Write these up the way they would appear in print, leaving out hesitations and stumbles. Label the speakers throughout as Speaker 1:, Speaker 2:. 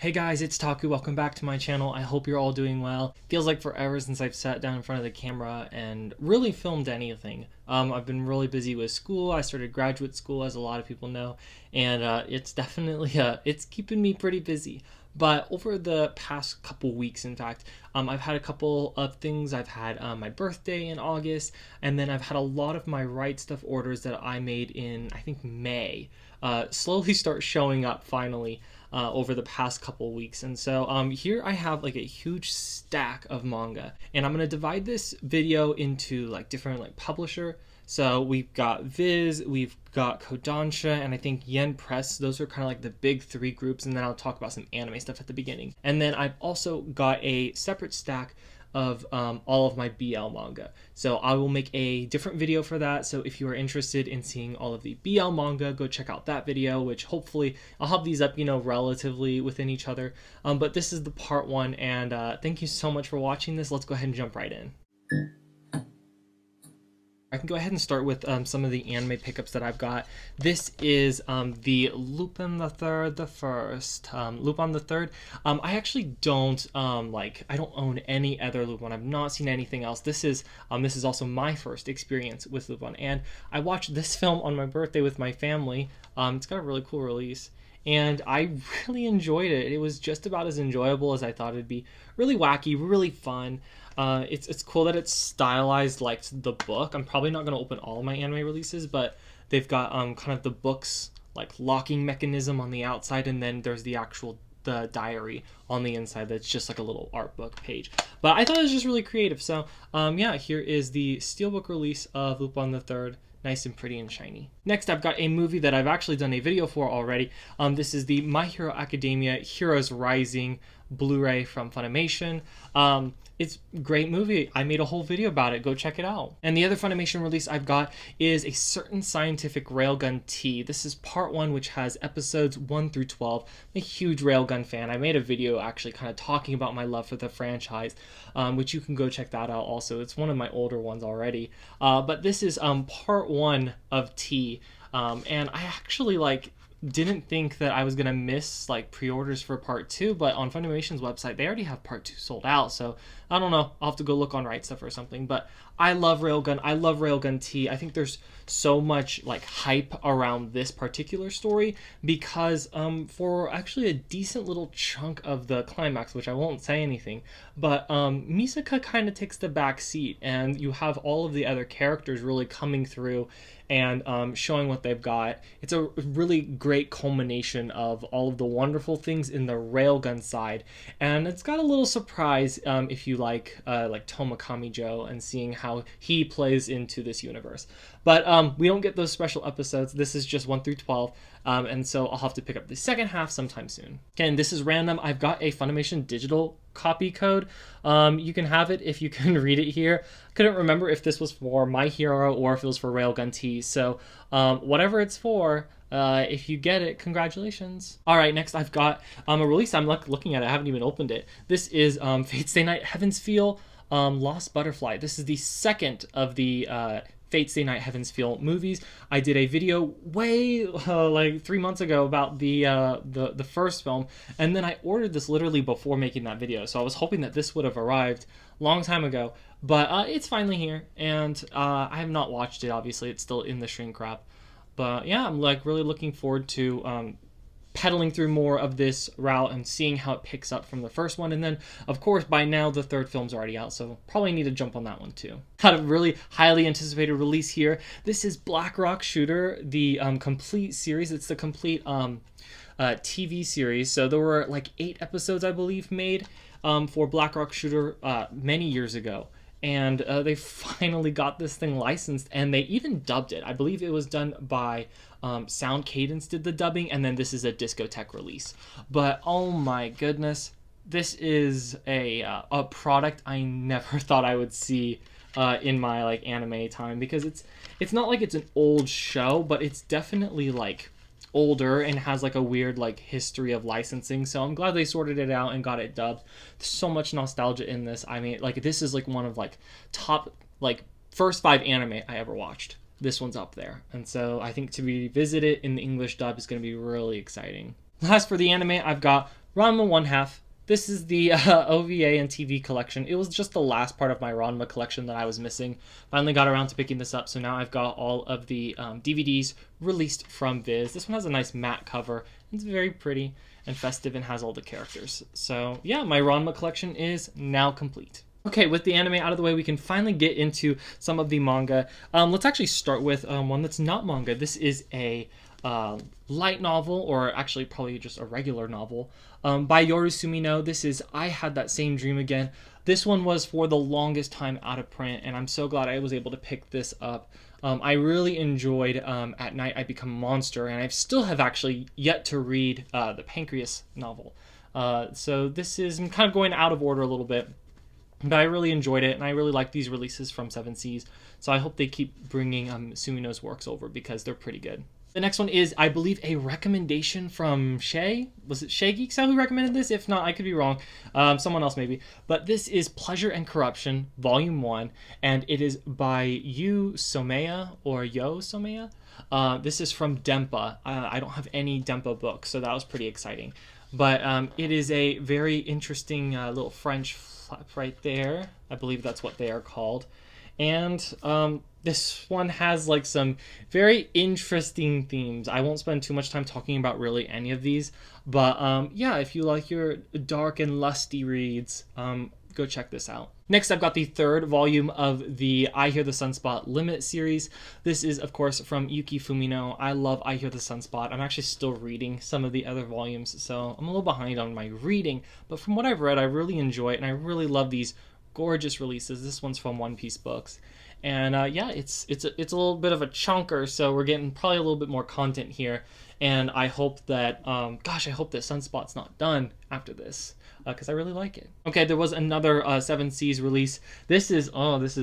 Speaker 1: Hey guys, it's Taku. Welcome back to my channel. I hope you're all doing well. Feels like forever since I've sat down in front of the camera and really filmed anything. I've been really busy with school. I started graduate school, as a lot of people know, and it's definitely it's keeping me pretty busy. But over the past couple weeks, in fact, I've had a couple of things. I've had my birthday in August, and then I've had a lot of my RightStuf orders that I made in, I think, May, slowly start showing up finally over the past couple weeks. And so here I have like a huge stack of manga, and I'm going to divide this video into like different like publisher. So we've got Viz, we've got Kodansha, and I think Yen Press. Those are kind of like the big three groups, and then I'll talk about some anime stuff at the beginning. And then I've also got a separate stack of all of my BL manga. So I will make a different video for that. So if you are interested in seeing all of the BL manga, go check out that video, which hopefully I'll have these up, relatively within each other. But this is the part one, and thank you so much for watching this. Let's go ahead and jump right in. I can go ahead and start with some of the anime pickups that I've got. This is the Lupin the Third, the first. Lupin the Third. I actually don't I don't own any other Lupin. I've not seen anything else. This is also my first experience with Lupin, and I watched this film on my birthday with my family. It's got a really cool release, and I really enjoyed it. It was just about as enjoyable as I thought it'd be. Really wacky, really fun. It's cool that it's stylized like the book. I'm probably not going to open all of my anime releases, but they've got kind of the book's like locking mechanism on the outside, and then there's the diary on the inside that's just like a little art book page. But I thought it was just really creative. So yeah, here is the steelbook release of Lupin the Third. Nice and pretty and shiny. Next, I've got a movie that I've actually done a video for already. This is the My Hero Academia Heroes Rising Blu-ray from Funimation. It's a great movie. I made a whole video about it. Go check it out. And the other Funimation release I've got is A Certain Scientific Railgun Tea. This is part 1, which has episodes 1 through 12. I'm a huge Railgun fan. I made a video actually kind of talking about my love for the franchise, which you can go check that out also. It's one of my older ones already. But this is part 1 of Tea. And I actually didn't think that I was gonna miss pre-orders for part 2, but on Funimation's website they already have part 2 sold out, so I don't know, I'll have to go look on RightStuf or something. But I love Railgun. I love Railgun Tea. I think there's so much hype around this particular story because for actually a decent little chunk of the climax, which I won't say anything, but Misaka kind of takes the back seat, and you have all of the other characters really coming through and showing what they've got. It's a really great culmination of all of the wonderful things in the Railgun side, and it's got a little surprise if you like Tomakami Joe and seeing how he plays into this universe. But we don't get those special episodes. This is just 1 through 12, and so I'll have to pick up the second half sometime soon. Again, this is random. I've got a Funimation digital copy code. You can have it if you can read it here. Couldn't remember if this was for My Hero or if it was for Railgun Tea, so whatever it's for, if you get it, congratulations. All right, next I've got a release. I'm looking at it. I haven't even opened it. This is Fate Stay Night Heaven's Feel Lost Butterfly. This is the second of the Fate Stay Night Heaven's Feel movies. I did a video way 3 months ago about the first film, and then I ordered this literally before making that video, so I was hoping that this would have arrived a long time ago, but it's finally here, and I have not watched it. Obviously it's still in the shrink wrap, but yeah, I'm really looking forward to pedaling through more of this route and seeing how it picks up from the first one. And then of course by now the third film's already out, so probably need to jump on that one too. Got a really highly anticipated release here. This is Black Rock Shooter, the complete series. It's the complete TV series. So there were 8 episodes I believe made for Black Rock Shooter many years ago, and they finally got this thing licensed, and they even dubbed it. I believe it was done by Sound Cadence did the dubbing, and then this is a Discotech release. But oh my goodness, this is a product I never thought I would see in my anime time, because it's not like it's an old show, but it's definitely older and has a weird history of licensing. So I'm glad they sorted it out and got it dubbed. There's so much nostalgia in this. I mean, this is one of top first 5 anime I ever watched. This one's up there, and so I think to revisit it in the English dub is going to be really exciting. Last for the anime, I've got Ranma 1/2. This is the OVA and TV collection. It was just the last part of my Ranma collection that I was missing. Finally got around to picking this up, so now I've got all of the DVDs released from Viz. This one has a nice matte cover. It's very pretty and festive and has all the characters. So yeah, my Ranma collection is now complete. Okay, with the anime out of the way, we can finally get into some of the manga. Let's actually start with one that's not manga. This is a light novel, or actually probably just a regular novel, by Yoru Sumino. This is I Had That Same Dream Again. This one was for the longest time out of print, and I'm so glad I was able to pick this up. I really enjoyed At Night I Become a Monster, and I still have actually yet to read the Pancreas novel. So this is, I'm kind of going out of order a little bit. But I really enjoyed it, and I really like these releases from Seven Seas. So I hope they keep bringing Sumino's works over, because they're pretty good. The next one is, I believe, a recommendation from Shay. Was it Shay Geeks who recommended this? If not, I could be wrong. Someone else maybe. But this is Pleasure and Corruption, Volume 1, and it is by Yu Somea, or Yo Somea. This is from Dempa. I don't have any Dempa books, so that was pretty exciting. But it is a very interesting little French flap right there. I believe that's what they are called. And this one has like some very interesting themes. I won't spend too much time talking about really any of these, but yeah, if you like your dark and lusty reads, go check this out. Next, I've got the third volume of the I Hear the Sunspot Limit series. This is, of course, from Yuki Fumino. I love I Hear the Sunspot. I'm actually still reading some of the other volumes, so I'm a little behind on my reading, but from what I've read, I really enjoy it, and I really love these gorgeous releases. This one's from One Piece Books, and yeah, it's a little bit of a chunker, so we're getting probably a little bit more content here, and I hope that I hope that Sunspot's not done after this, because I really like it. Okay, there was another Seven Seas release. This is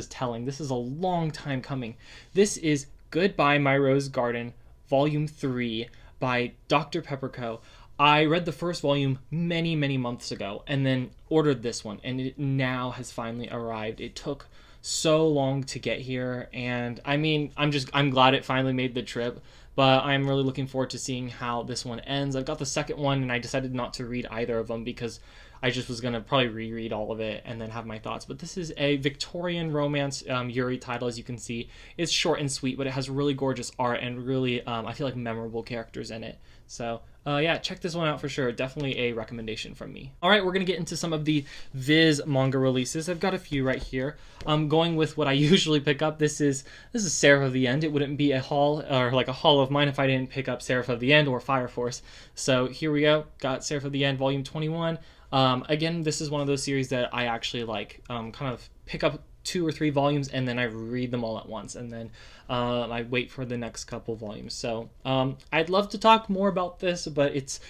Speaker 1: telling. This is a long time coming. This is Goodbye My Rose Garden, Volume 3 by Dr. Pepperco. I read the first volume many, many months ago, and then ordered this one, and it now has finally arrived. It took so long to get here, and I mean, I'm glad it finally made the trip, but I'm really looking forward to seeing how this one ends. I've got the second one, and I decided not to read either of them because I just was going to probably reread all of it and then have my thoughts. But this is a Victorian romance Yuri title, as you can see. It's short and sweet, but it has really gorgeous art and really, I feel like, memorable characters in it. So yeah, check this one out for sure. Definitely a recommendation from me. All right, we're going to get into some of the Viz manga releases. I've got a few right here. I'm going with what I usually pick up. This is Seraph of the End. It wouldn't be a haul, or like a haul of mine, if I didn't pick up Seraph of the End or Fire Force. So here we go. Got Seraph of the End, Volume 21. Again, this is one of those series that I actually like, kind of pick up 2 or 3 volumes and then I read them all at once, and then I wait for the next couple volumes. So I'd love to talk more about this, but it's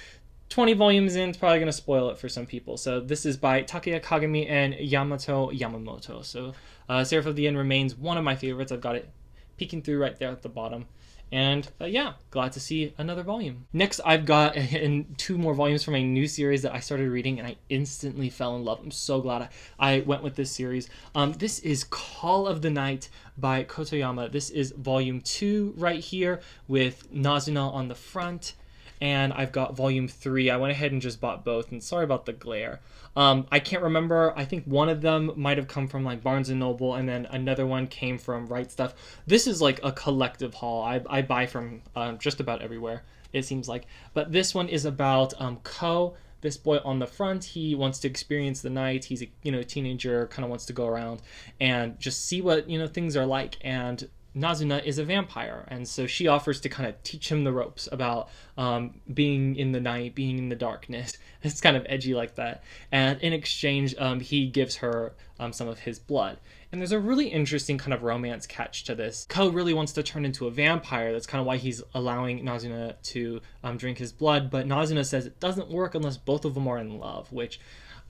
Speaker 1: 20 volumes in. It's probably going to spoil it for some people. So this is by Takeya Kagami and Yamato Yamamoto. So Seraph of the End remains one of my favorites. I've got it peeking through right there at the bottom. And yeah, glad to see another volume. Next, I've got 2 more volumes from a new series that I started reading, and I instantly fell in love. I'm so glad I went with this series. This is Call of the Night by Kotoyama. This is volume 2 right here with Nazuna on the front. And I've got volume 3. I went ahead and just bought both, and sorry about the glare. I can't remember. I think one of them might have come from like Barnes & Noble, and then another one came from RightStuf. This is like a collective haul. I buy from just about everywhere, it seems like. But this one is about Ko, this boy on the front. He wants to experience the night. He's a teenager, kind of wants to go around and just see what things are like. And Nazuna is a vampire, and so she offers to kind of teach him the ropes about being in the night, being in the darkness. It's kind of edgy like that. And in exchange, he gives her some of his blood. And there's a really interesting kind of romance catch to this. Ko really wants to turn into a vampire. That's kind of why he's allowing Nazuna to drink his blood. But Nazuna says it doesn't work unless both of them are in love, which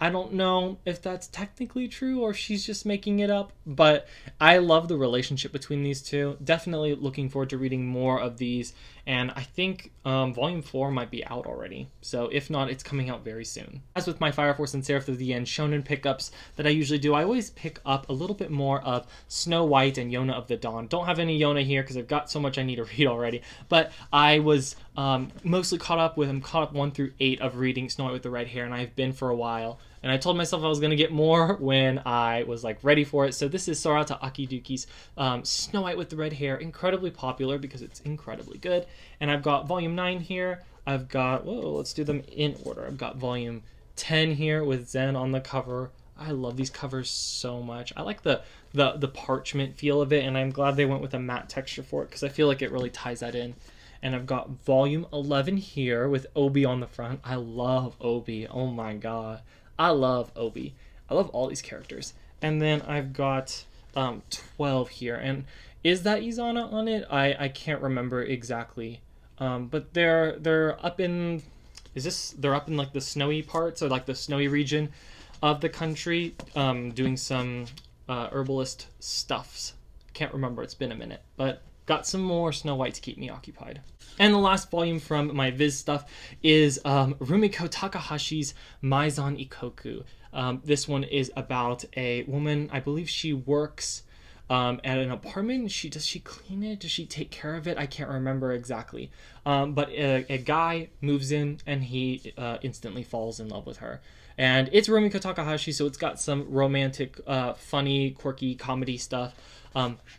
Speaker 1: I don't know if that's technically true or if she's just making it up, but I love the relationship between these two. Definitely looking forward to reading more of these, and I think Volume 4 might be out already, so if not, it's coming out very soon. As with my Fire Force and Seraph of the End shonen pickups that I usually do, I always pick up a little bit more of Snow White and Yona of the Dawn. Don't have any Yona here because I've got so much I need to read already, but I was Mostly I'm caught up 1 through 8 of reading Snow White with the Red Hair, and I've been for a while. And I told myself I was going to get more when I was like ready for it. So this is Sarata Akiduki's Snow White with the Red Hair. Incredibly popular because it's incredibly good. And I've got volume 9 here. I've got, let's do them in order. I've got volume 10 here with Zen on the cover. I love these covers so much. I like the parchment feel of it, and I'm glad they went with a matte texture for it because I feel like it really ties that in. And I've got volume 11 here with Obi on the front. I love Obi. Oh my god. I love Obi. I love all these characters. And then I've got 12 here. And is that Izana on it? I can't remember exactly. But they're up in... They're up in like the snowy parts or like the snowy region of the country, doing some herbalist stuffs. Can't remember. It's been a minute. But got some more Snow White to keep me occupied. And the last volume from my Viz stuff is Rumiko Takahashi's Maizan Ikoku. This one is about a woman. I believe she works at an apartment. Does she clean it? Does she take care of it? I can't remember exactly. But a guy moves in and he instantly falls in love with her. And it's Rumiko Takahashi, so it's got some romantic, funny, quirky comedy stuff.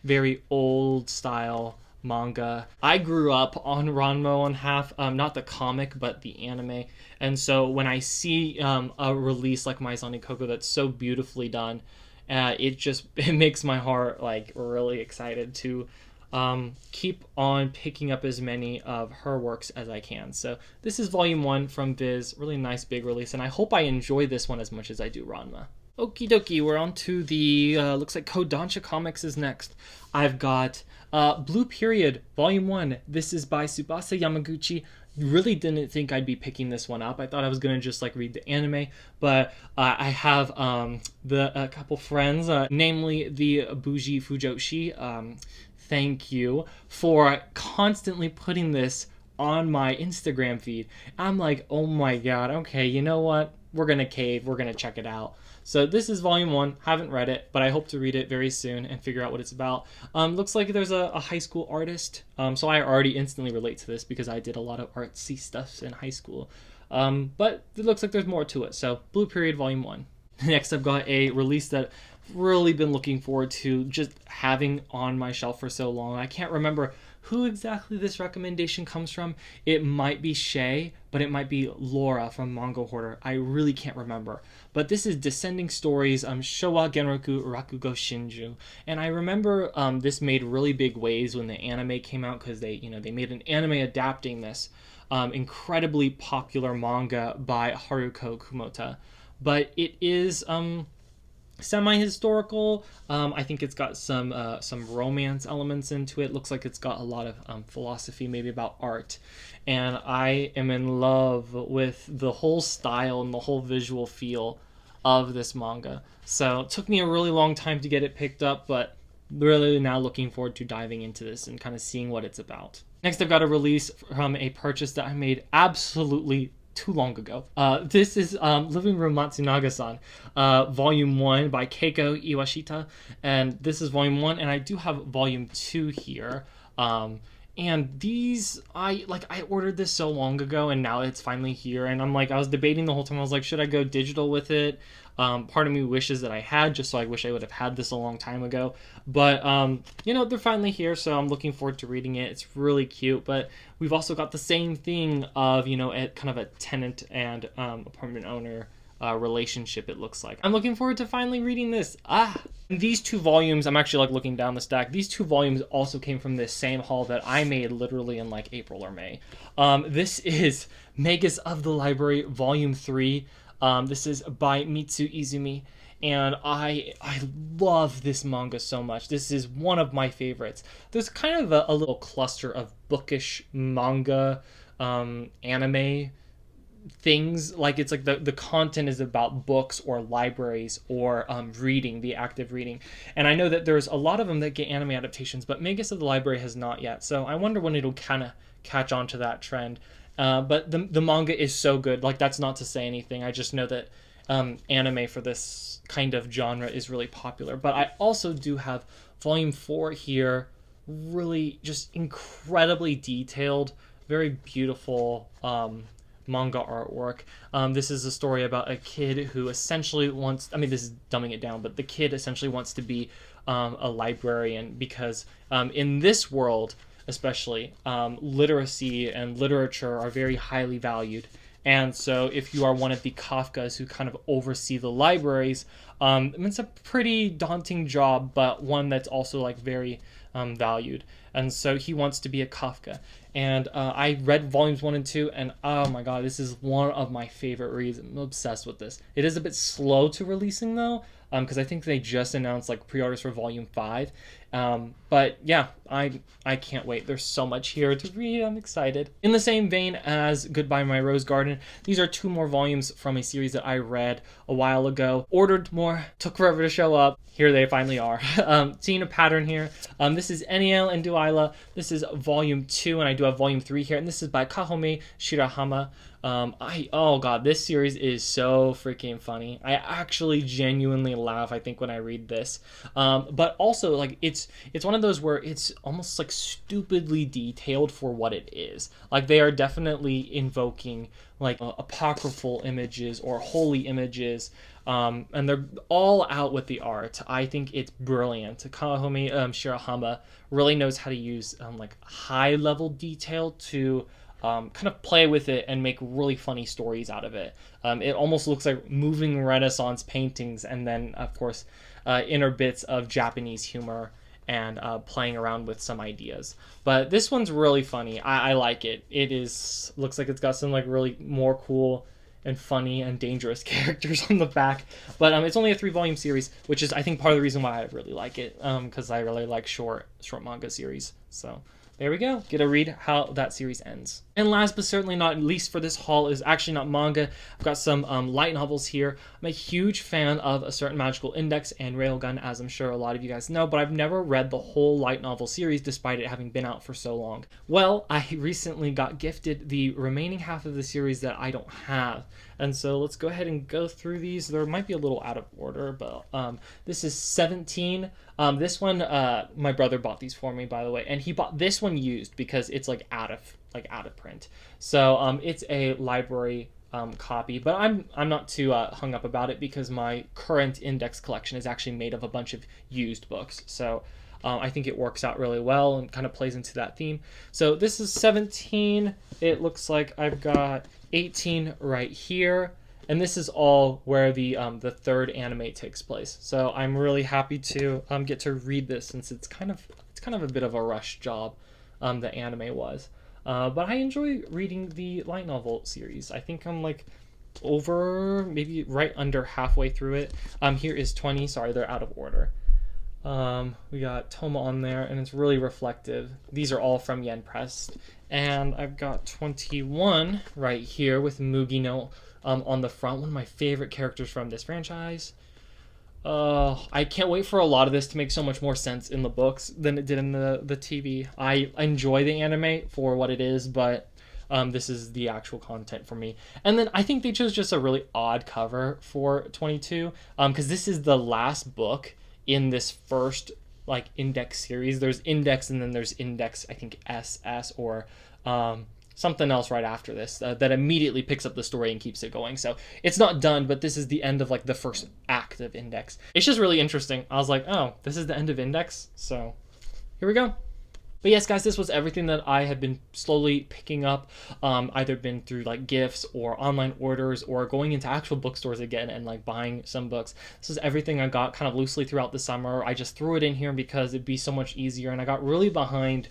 Speaker 1: Very old style manga. I grew up on Ranma on half, not the comic, but the anime. And so when I see a release like Maizan Ikoku that's so beautifully done, it makes my heart like really excited to keep on picking up as many of her works as I can. So this is volume 1 from Viz, really nice big release, and I hope I enjoy this one as much as I do Ranma. Okie dokie, we're on to the, looks like Kodansha Comics is next. I've got Blue Period, Volume 1. This is by Tsubasa Yamaguchi. Really didn't think I'd be picking this one up. I thought I was going to just like read the anime, but I have a couple friends, namely the Bougie Fujoshi. Thank you for constantly putting this on my Instagram feed. I'm like, oh my god, okay, you know what? We're going to cave. We're going to check it out. So this is volume 1. Haven't read it, but I hope to read it very soon and figure out what it's about. Looks like there's a high school artist. So I already instantly relate to this because I did a lot of artsy stuff in high school. But it looks like there's more to it. So Blue Period Volume 1. Next, I've got a release that I've really been looking forward to just having on my shelf for so long. I can't remember who exactly this recommendation comes from. It might be Shay, but it might be Laura from Manga Hoarder. I really can't remember. But this is Descending Stories, Showa Genroku Rakugo Shinju. And I remember this made really big waves when the anime came out because they made an anime adapting this incredibly popular manga by Haruko Kumota. But it is semi-historical. I think it's got some romance elements into it. Looks like it's got a lot of philosophy, maybe about art. And I am in love with the whole style and the whole visual feel of this manga. So it took me a really long time to get it picked up, but really now looking forward to diving into this and kind of seeing what it's about. Next, I've got a release from a purchase that I made absolutely too long ago. This is Living Room Matsunaga-san, Volume 1 by Keiko Iwashita, and this is Volume 1, and I do have Volume 2 here. And these, I ordered this so long ago, and now it's finally here, and I was debating the whole time. I was like, should I go digital with it? Part of me wishes that I had, just so I wish I would have had this a long time ago. But, they're finally here, so I'm looking forward to reading it. It's really cute, but we've also got the same thing of, kind of a tenant and apartment owner relationship, it looks like. I'm looking forward to finally reading this. These 2 volumes, I'm actually looking down the stack. These 2 volumes also came from this same haul that I made literally in April or May. This is Magus of the Library, Volume 3. This is by Mitsu Izumi, and I love this manga so much. This is one of my favorites. There's kind of a little cluster of bookish manga, anime things. It's the content is about books or libraries or reading, the act of reading. And I know that there's a lot of them that get anime adaptations, but Magus of the Library has not yet. So I wonder when it'll kind of catch on to that trend. But the manga is so good. That's not to say anything. I just know that anime for this kind of genre is really popular. But I also do have Volume 4 here, really just incredibly detailed very beautiful manga artwork. This is a story about a kid who essentially wants, I mean, this is dumbing it down, but the kid essentially wants to be a librarian because in this world, especially, literacy and literature are very highly valued. And so if you are one of the Kafkas who kind of oversee the libraries, it's a pretty daunting job, but one that's also like very valued. And so he wants to be a Kafka. And I read volumes 1 and 2, and oh my god, this is one of my favorite reads. I'm obsessed with this. It is a bit slow to releasing though, because I think they just announced like pre-orders for volume 5. But yeah, I can't wait. There's so much here to read. I'm excited. In the same vein as Goodbye My Rose Garden, these are 2 more volumes from a series that I read a while ago. Ordered more, took forever to show up. Here they finally are. Seeing a pattern here. This is Eniel and Duila. This is volume 2, and I do have volume 3 here. And this is by Kahome Shirahama. Oh god, this series is so freaking funny. I actually genuinely laugh, I think, when I read this. But also, like, it's one of those where it's almost like stupidly detailed for what it is. Like, they are definitely invoking like apocryphal images or holy images, and they're all out with the art. I think it's brilliant. Kahome Shirahama really knows how to use like high level detail to kind of play with it and make really funny stories out of it. It almost looks like moving Renaissance paintings, and then of course inner bits of Japanese humor and playing around with some ideas. But this one's really funny. I like it. Looks like it's got some like really more cool and funny and dangerous characters on the back. But it's only a 3-volume series, which is I think part of the reason why I really like it, because I really like short manga series. So there we go. Get a read how that series ends. And last but certainly not least for this haul is actually not manga. I've got some light novels here. I'm a huge fan of A Certain Magical Index and Railgun, as I'm sure a lot of you guys know, but I've never read the whole light novel series despite it having been out for so long. Well, I recently got gifted the remaining half of the series that I don't have. And so let's go ahead and go through these. There might be a little out of order, but this is 17. This one, my brother bought these for me, by the way, and he bought this one used because it's like out of print. So it's a library copy, but I'm not too hung up about it because my current index collection is actually made of a bunch of used books. So I think it works out really well and kind of plays into that theme. So this is 17. It looks like I've got 18 right here. And this is all where the third anime takes place. So I'm really happy to get to read this since it's kind of a bit of a rush job, the anime was. But I enjoy reading the light novel series. I think I'm like over maybe right under halfway through it. Here is 20. Sorry, they're out of order. We got Toma on there, and it's really reflective. These are all from Yen Press. And I've got 21 right here with Mugino on the front. One of my favorite characters from this franchise. I can't wait for a lot of this to make so much more sense in the books than it did in the TV. I enjoy the anime for what it is, but this is the actual content for me. And then I think they chose just a really odd cover for 22, because this is the last book in this first like index series. There's index and then there's index, I think SS or something else right after this that immediately picks up the story and keeps it going. So it's not done, but this is the end of like the first act of index. It's just really interesting. I was like, oh, this is the end of index. So here we go. But yes, guys, this was everything that I had been slowly picking up, either been through like gifts or online orders or going into actual bookstores again and like buying some books. This is everything I got kind of loosely throughout the summer. I just threw it in here because it'd be so much easier, and I got really behind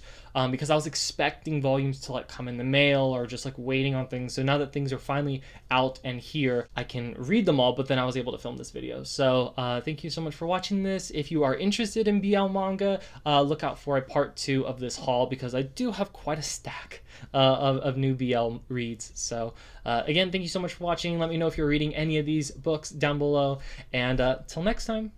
Speaker 1: because I was expecting volumes to like come in the mail or just like waiting on things. So now that things are finally out and here, I can read them all, but then I was able to film this video. So thank you so much for watching this. If you are interested in BL manga, look out for a part 2 of this haul because I do have quite a stack of new BL reads. So again, thank you so much for watching. Let me know if you're reading any of these books down below, and till next time.